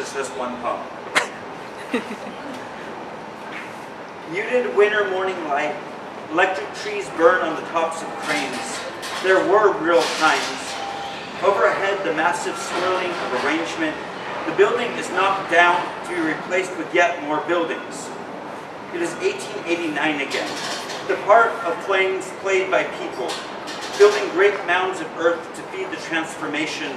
is just one poem. Muted winter morning light, electric trees burn on the tops of cranes. There were real times. Overhead, the massive swirling of arrangement. The building is knocked down to be replaced with yet more buildings. It is 1889 again. The part of flames played by people, building great mounds of earth to feed the transformation.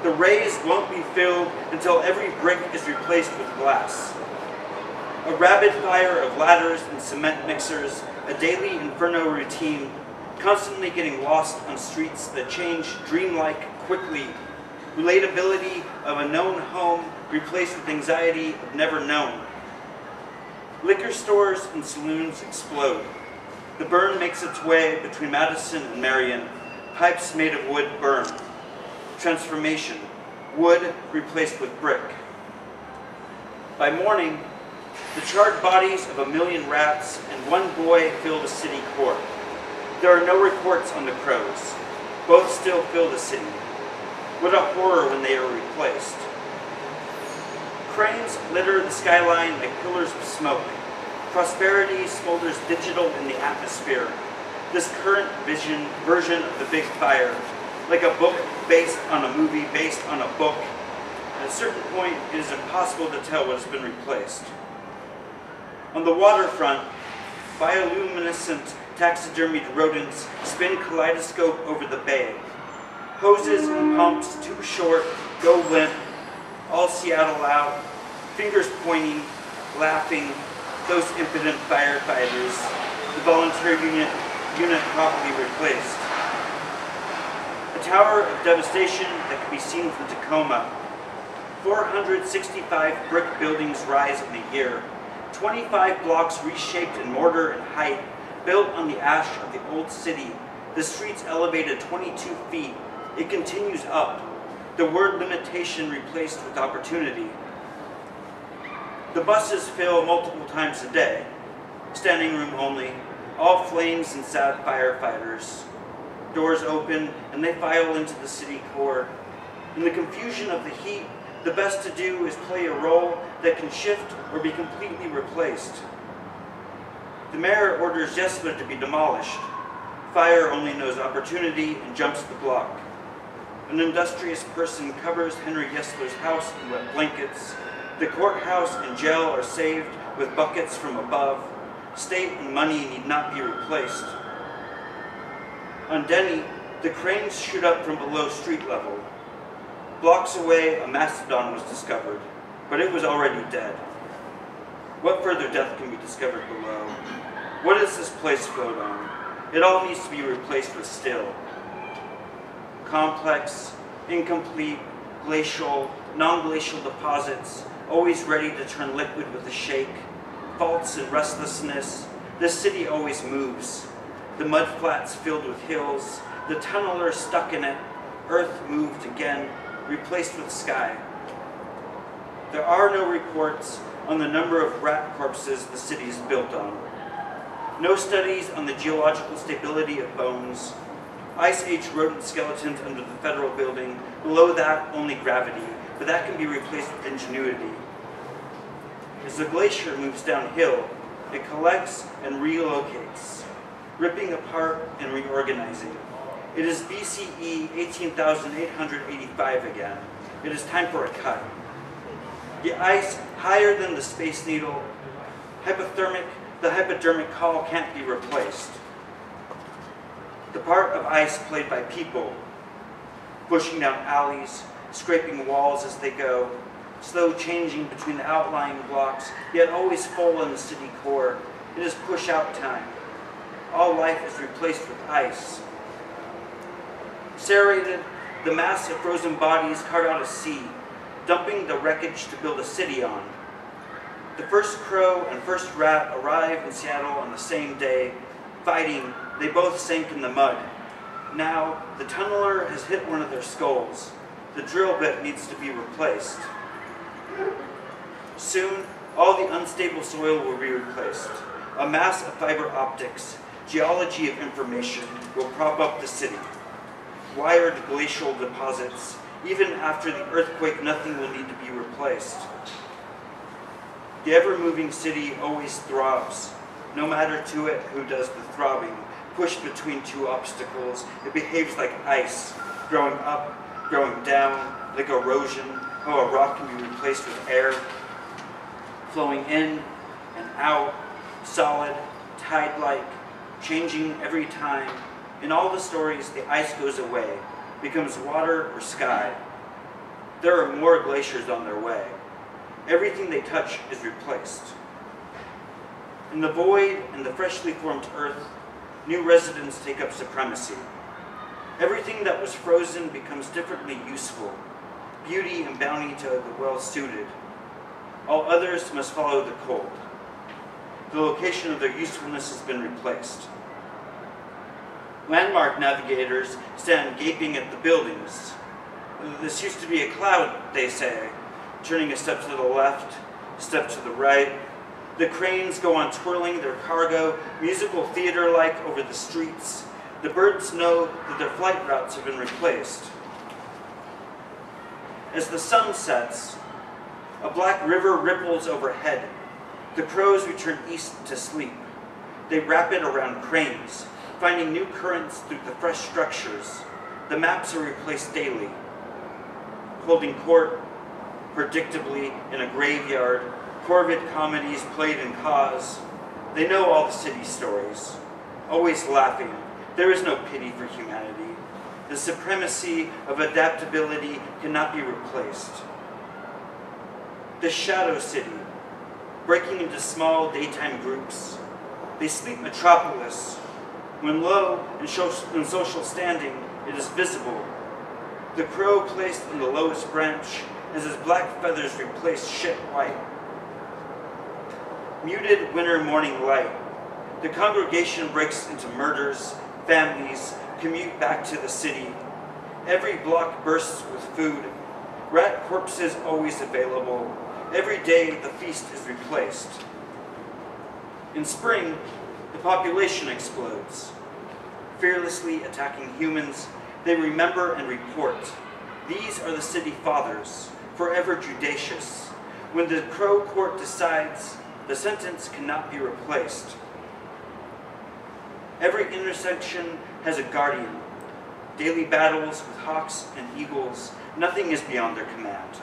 The rays won't be filled until every brick is replaced with glass. A rapid fire of ladders and cement mixers, a daily inferno routine, constantly getting lost on streets that change dreamlike quickly. Relatability of a known home replaced with anxiety of never known. Liquor stores and saloons explode. The burn makes its way between Madison and Marion. Pipes made of wood burn. Transformation. Wood replaced with brick. By morning, the charred bodies of 1 million rats and one boy fill the city core. There are no reports on the crows. Both still fill the city. What a horror when they are replaced. Cranes litter the skyline like pillars of smoke. Prosperity smolders digital in the atmosphere. This current version of the big fire, like a book based on a movie based on a book. At a certain point, it is impossible to tell what has been replaced. On the waterfront, bioluminescent taxidermied rodents spin kaleidoscope over the bay. Hoses and pumps too short, go limp, all Seattle out, fingers pointing, laughing, those impotent firefighters, the volunteer unit properly replaced. A tower of devastation that can be seen from Tacoma. 465 brick buildings rise in a year. 25 blocks reshaped in mortar and height, built on the ash of the old city. The streets elevated 22 feet. It continues up. The word limitation replaced with opportunity. The buses fill multiple times a day. Standing room only. All flames and sad firefighters. Doors open and they file into the city core. In the confusion of the heat, the best to do is play a role that can shift or be completely replaced. The mayor orders Yesler to be demolished. Fire only knows opportunity and jumps the block. An industrious person covers Henry Yesler's house in wet blankets. The courthouse and jail are saved with buckets from above. State and money need not be replaced. On Denny, the cranes shoot up from below street level. Blocks away, a mastodon was discovered, but it was already dead. What further death can be discovered below? What does this place float on? It all needs to be replaced with still. Complex, incomplete, glacial, non-glacial deposits, always ready to turn liquid with a shake. Faults and restlessness, this city always moves. The mud flats filled with hills, the tunneler stuck in it, earth moved again, replaced with sky. There are no reports on the number of rat corpses the city is built on. No studies on the geological stability of bones. Ice Age rodent skeletons under the federal building. Below that, only gravity, but that can be replaced with ingenuity. As the glacier moves downhill, it collects and relocates, ripping apart and reorganizing. It is BCE 18,885 again. It is time for a cut. The ice higher than the Space Needle. The hypodermic call can't be replaced. The part of ice played by people, pushing down alleys, scraping walls as they go, slow changing between the outlying blocks, yet always full in the city core. It is push-out time. All life is replaced with ice. Serrated, the mass of frozen bodies cart out a sea, dumping the wreckage to build a city on. The first crow and first rat arrive in Seattle on the same day. Fighting, they both sank in the mud. Now, the tunneler has hit one of their skulls. The drill bit needs to be replaced. Soon, all the unstable soil will be replaced. A mass of fiber optics, geology of information, will prop up the city. Wired glacial deposits, Even after the earthquake, nothing will need to be replaced. The ever-moving city always throbs. No matter to it who does the throbbing. Pushed between two obstacles, it behaves like ice, growing up, growing down, like erosion, how a rock can be replaced with air, flowing in and out, solid, tide-like, changing every time. In all the stories, the ice goes away, becomes water or sky. There are more glaciers on their way. Everything they touch is replaced. In the void and the freshly formed earth, new residents take up supremacy. Everything that was frozen becomes differently useful, beauty and bounty to the well-suited. All others must follow the cold. The location of their usefulness has been replaced. Landmark navigators stand gaping at the buildings. This used to be a cloud, they say, turning a step to the left, a step to the right. The cranes go on twirling their cargo, musical theater-like over the streets. The birds know that their flight routes have been replaced. As the sun sets, a black river ripples overhead. The crows return east to sleep. They wrap it around cranes, finding new currents through the fresh structures. The maps are replaced daily. Holding court, predictably, in a graveyard, corvid comedies played in cause. They know all the city stories, always laughing. There is no pity for humanity. The supremacy of adaptability cannot be replaced. The shadow city, breaking into small daytime groups. They sleep metropolis. When low in social standing, it is visible. The crow placed on the lowest branch as his black feathers replace shit white. Muted winter morning light. The congregation breaks into murders, families commute back to the city. Every block bursts with food. Rat corpses always available. Every day the feast is replaced. In spring, the population explodes. Fearlessly attacking humans, they remember and report. These are the city fathers, forever judacious. When the crow court decides, the sentence cannot be replaced. Every intersection has a guardian. Daily battles with hawks and eagles, nothing is beyond their command.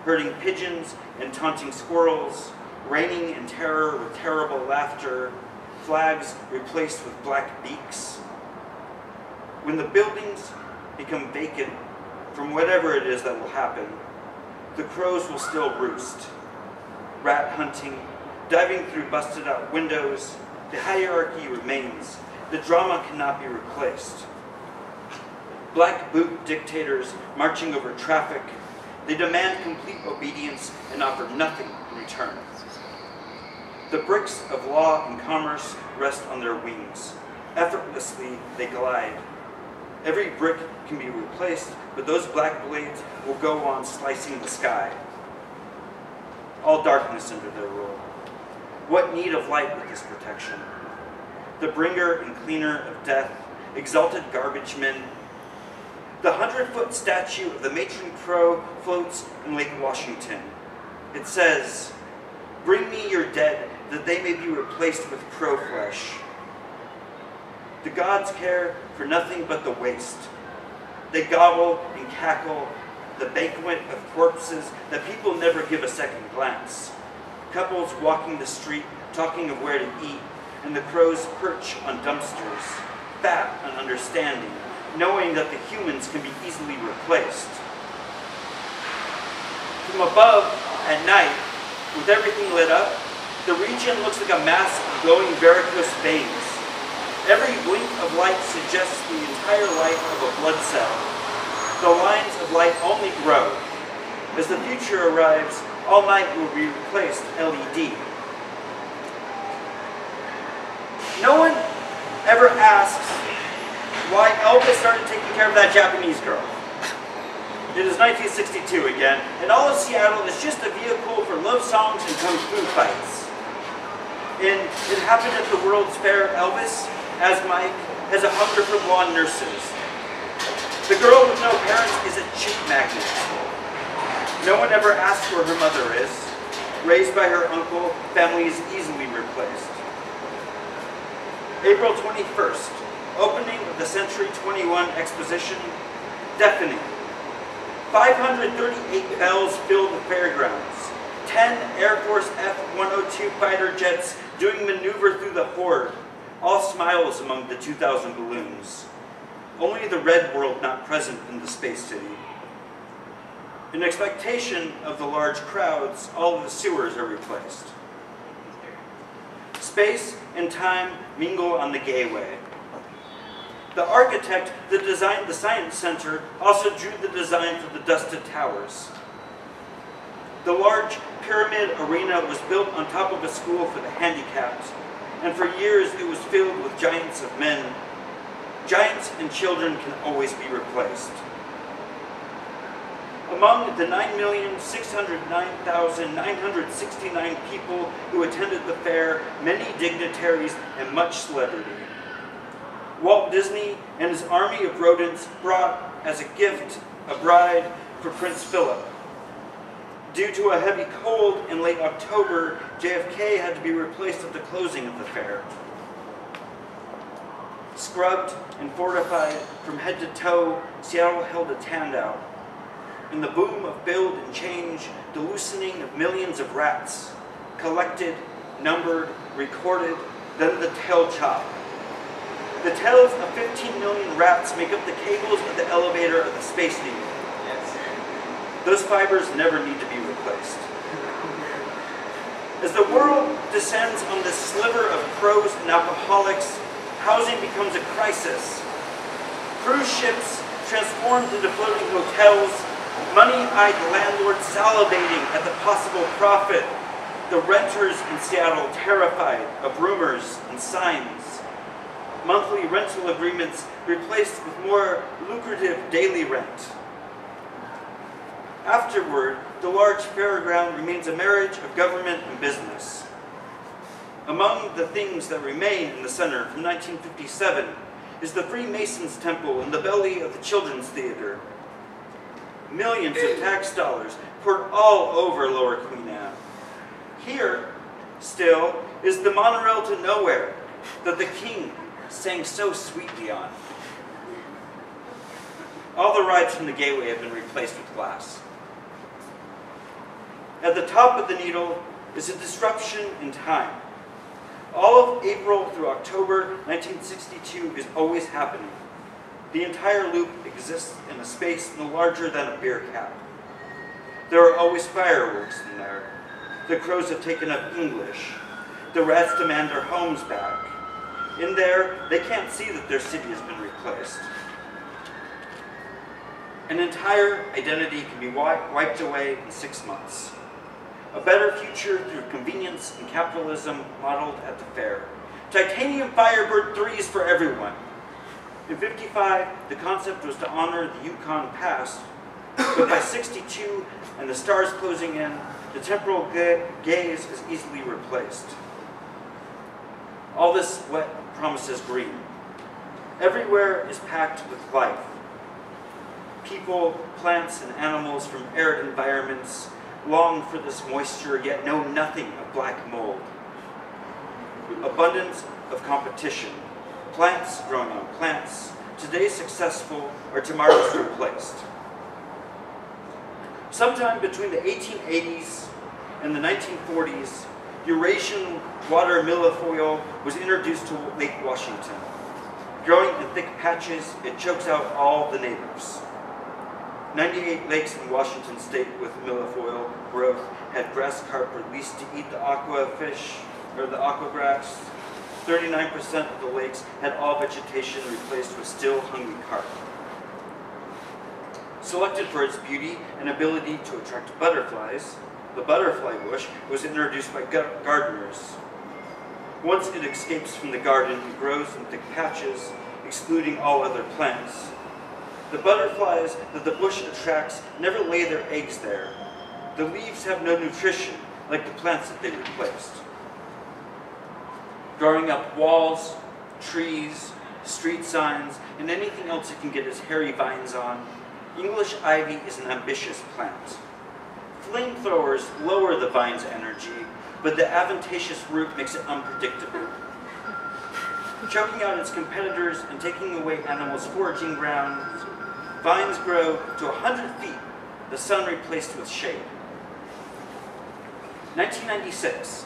Herding pigeons and taunting squirrels, reigning in terror with terrible laughter, flags replaced with black beaks. When the buildings become vacant from whatever it is that will happen, the crows will still roost. Rat hunting, diving through busted out windows, the hierarchy remains. The drama cannot be replaced. Black boot dictators marching over traffic. They demand complete obedience and offer nothing in return. The bricks of law and commerce rest on their wings. Effortlessly, they glide. Every brick can be replaced, but those black blades will go on slicing the sky. All darkness under their rule. What need of light with this protection? The bringer and cleaner of death, exalted garbage men. The 100-foot statue of the matron crow floats in Lake Washington. It says, "Bring me your dead, that they may be replaced with crow flesh." The gods care for nothing but the waste. They gobble and cackle, the banquet of corpses that people never give a second glance. Couples walking the street, talking of where to eat, and the crows perch on dumpsters, fat on understanding, knowing that the humans can be easily replaced. From above, at night, with everything lit up, the region looks like a mass of glowing varicose veins. Every blink of light suggests the entire life of a blood cell. The lines of light only grow. As the future arrives, all night will be replaced LED. No one ever asks why Elvis started taking care of that Japanese girl. It is 1962 again, and all of Seattle is just a vehicle for love songs and kung fu fights. And it happened at the World's Fair. Elvis, as Mike, has a hunger for blonde nurses. The girl with no parents is a cheap magnet. No one ever asks where her mother is. Raised by her uncle, family is easily replaced. April 21st, opening of the Century 21 exposition, deafening. 538 bells filled the fairgrounds. 10 Air Force F-102 fighter jets doing maneuver through the horde. All smiles among the 2,000 balloons. Only the red world not present in the space city. In expectation of the large crowds, all of the sewers are replaced. Space and time mingle on the gateway. The architect that designed the Science Center also drew the design for the dusted towers. The large pyramid arena was built on top of a school for the handicapped, and for years it was filled with giants of men. Giants and children can always be replaced. Among the 9,609,969 people who attended the fair, many dignitaries and much celebrity. Walt Disney and his army of rodents brought as a gift a bride for Prince Philip. Due to a heavy cold in late October, JFK had to be replaced at the closing of the fair. Scrubbed and fortified from head to toe, Seattle held its hand out. In the boom of build and change, the loosening of millions of rats, collected, numbered, recorded, then the tail chop. The tails of 15 million rats make up the cables of the elevator of the Space Needle. Yes. Those fibers never need to be replaced. As the world descends on this sliver of crows and alcoholics, housing becomes a crisis. Cruise ships transformed into floating hotels, money-eyed landlords salivating at the possible profit, the renters in Seattle terrified of rumors and signs. Monthly rental agreements replaced with more lucrative daily rent. Afterward, the large fairground remains a marriage of government and business. Among the things that remain in the center from 1957 is the Freemasons Temple in the belly of the Children's Theater. Millions of tax dollars poured all over Lower Queen Anne. Here, still, is the monorail to nowhere that the king sang so sweetly on. All the rides from the gateway have been replaced with glass. At the top of the needle is a disruption in time. All of April through October 1962 is always happening. The entire loop exists in a space no larger than a beer cap. There are always fireworks in there. The crows have taken up English. The rats demand their homes back. In there, they can't see that their city has been replaced. An entire identity can be wiped away in 6 months. A better future through convenience and capitalism modeled at the fair. Titanium Firebird 3s for everyone. In '55, the concept was to honor the Yukon past, but by '62 and the stars closing in, the temporal gaze is easily replaced. All this wet promises green. Everywhere is packed with life. People, plants, and animals from arid environments long for this moisture, yet know nothing of black mold. Abundance of competition. Plants growing on plants, today successful or tomorrow's replaced. Sometime between the 1880s and the 1940s, Eurasian water milfoil was introduced to Lake Washington. Growing in thick patches, it chokes out all the neighbors. 98 lakes in Washington state with milfoil growth had grass carp released to eat the aquagrass. 39% of the lakes had all vegetation replaced with still hungry carp. Selected for its beauty and ability to attract butterflies, the butterfly bush was introduced by gardeners. Once it escapes from the garden, it grows in thick patches, excluding all other plants. The butterflies that the bush attracts never lay their eggs there. The leaves have no nutrition, like the plants that they replaced. Growing up walls, trees, street signs, and anything else it can get its hairy vines on, English ivy is an ambitious plant. Flamethrowers lower the vine's energy, but the adventitious root makes it unpredictable. Choking out its competitors and taking away animals' foraging grounds, vines grow to 100 feet, the sun replaced with shade. 1996.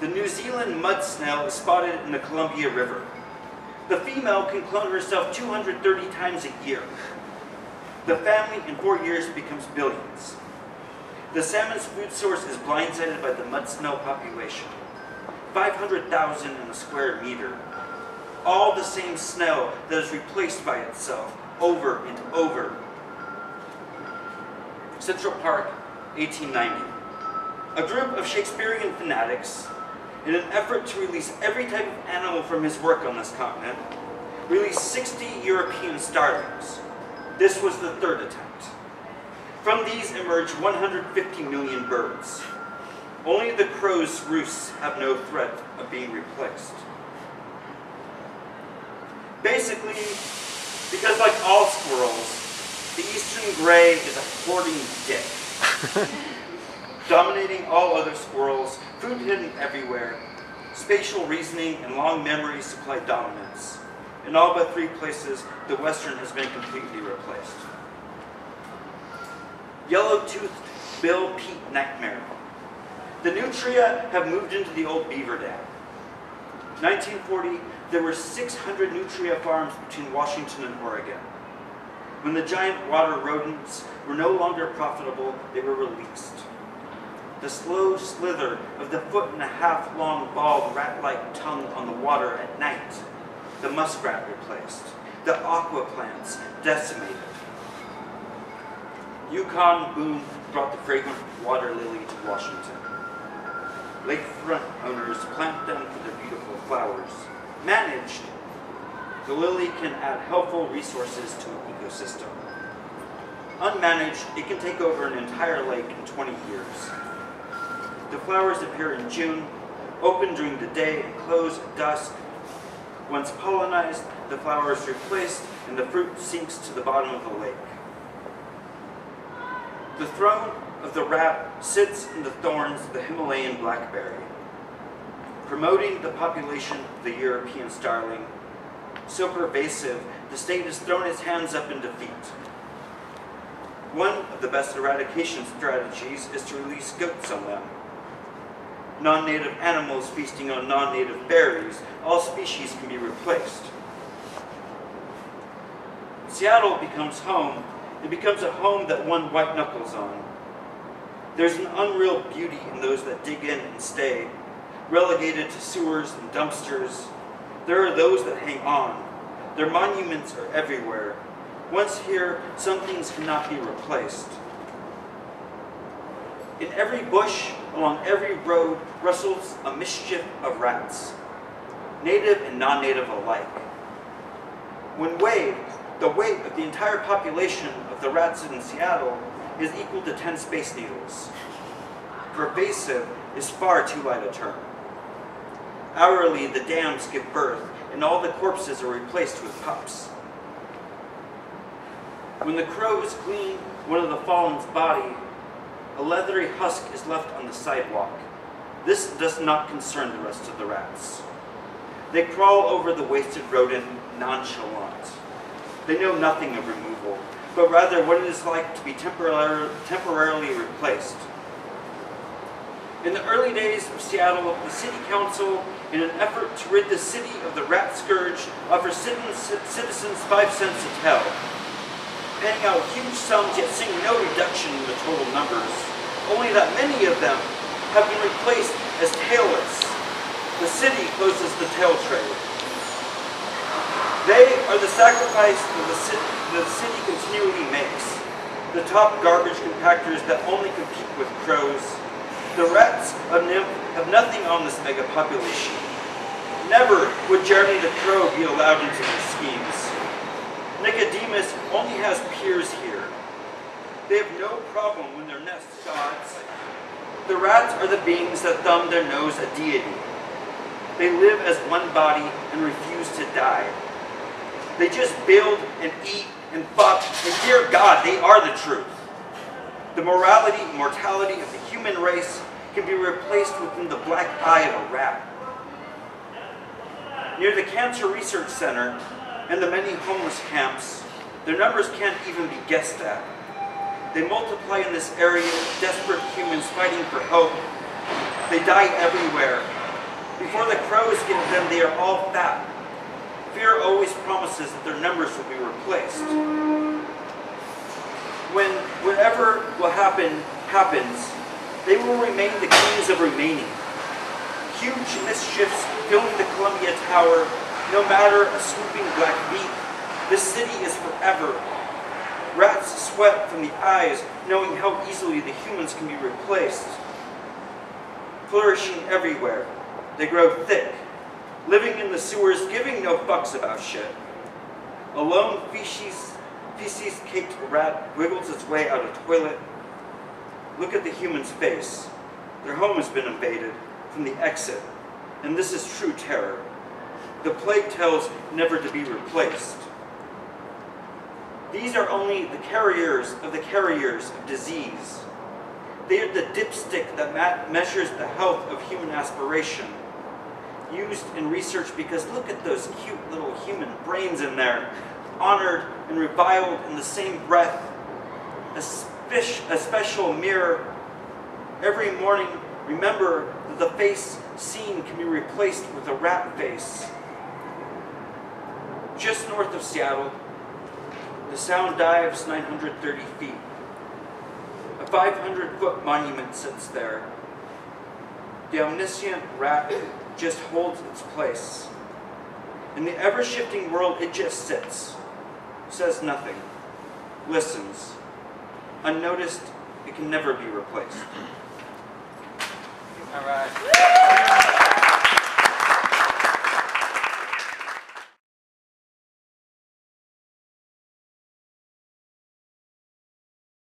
The New Zealand mud snail is spotted in the Columbia River. The female can clone herself 230 times a year. The family in 4 years becomes billions. The salmon's food source is blindsided by the mud snail population. 500,000 in a square meter. All the same snail that is replaced by itself over and over. Central Park, 1890. A group of Shakespearean fanatics, in an effort to release every type of animal from his work on this continent, released 60 European starlings. This was the third attempt. From these emerged 150 million birds. Only the crow's roosts have no threat of being replaced. Basically, because like all squirrels, the eastern gray is a hoarding dick. Dominating all other squirrels, food hidden everywhere, spatial reasoning and long memory supply dominance. In all but 3 places, the western has been completely replaced. Yellow-toothed bill peat nightmare. The nutria have moved into the old beaver dam. 1940, there were 600 nutria farms between Washington and Oregon. When the giant water rodents were no longer profitable, they were released. The slow slither of the 1.5-foot long bald rat-like tongue on the water at night. The muskrat replaced. The aqua plants decimated. Yukon boom brought the fragrant water lily to Washington. Lakefront owners plant them for their beautiful flowers. Managed, the lily can add helpful resources to an ecosystem. Unmanaged, it can take over an entire lake in 20 years. The flowers appear in June, open during the day and close at dusk. Once pollinized, the flower is replaced and the fruit sinks to the bottom of the lake. The throne of the rat sits in the thorns of the Himalayan blackberry. Promoting the population of the European starling, so pervasive, the state has thrown its hands up in defeat. One of the best eradication strategies is to release goats on them. Non-native animals feasting on non-native berries, all species can be replaced. Seattle becomes home. It becomes a home that one white knuckles on. There's an unreal beauty in those that dig in and stay, relegated to sewers and dumpsters. There are those that hang on. Their monuments are everywhere. Once here, some things cannot be replaced. In every bush, along every road, rustles a mischief of rats, native and non-native alike. When weighed, the weight of the entire population of the rats in Seattle is equal to 10 Space Needles. Pervasive is far too light a term. Hourly, the dams give birth, and all the corpses are replaced with pups. When the crows clean one of the fallen's body, a leathery husk is left on the sidewalk. This does not concern the rest of the rats. They crawl over the wasted rodent nonchalant. They know nothing of removal, but rather what it is like to be temporarily replaced. In the early days of Seattle, the city council, in an effort to rid the city of the rat scourge, offers citizens 5 cents a tail, paying out huge sums yet seeing no reduction in the total numbers, only that many of them have been replaced as tailless. The city closes the tail trade. They are the sacrifice that the city continually makes, the top garbage compactors that only compete with crows. The rats of Nymph have nothing on this mega population. Never would Jeremy the Crow be allowed into their schemes. Nicodemus only has peers here. They have no problem when their nest gods. The rats are the beings that thumb their nose at deity. They live as one body and refuse to die. They just build and eat and fuck, and dear God, they are the truth. The morality and mortality of the human race can be replaced within the black eye of a rat. Near the Cancer Research Center and the many homeless camps, their numbers can't even be guessed at. They multiply in this area, desperate humans fighting for hope. They die everywhere. Before the crows get to them, they are all fat. Fear always promises that their numbers will be replaced. When whatever will happen, happens, they will remain the kings of remaining. Huge mischiefs filling the Columbia Tower, no matter a swooping black beak. This city is forever. Rats sweat from the eyes, knowing how easily the humans can be replaced. Flourishing everywhere, they grow thick, living in the sewers, giving no fucks about shit. A lone feces-caked rat wiggles its way out of toilet. Look at the human's face. Their home has been invaded from the exit, and this is true terror. The plague tells never to be replaced. These are only the carriers of disease. They are the dipstick that measures the health of human aspiration. Used in research because look at those cute little human brains in there, honored and reviled in the same breath. A special mirror. Every morning, remember that the face seen can be replaced with a rat face. Just north of Seattle, the Sound dives 930 feet. A 500-foot monument sits there. The omniscient rat just holds its place. In the ever-shifting world, it just sits, says nothing, listens. Unnoticed, it can never be replaced. All right.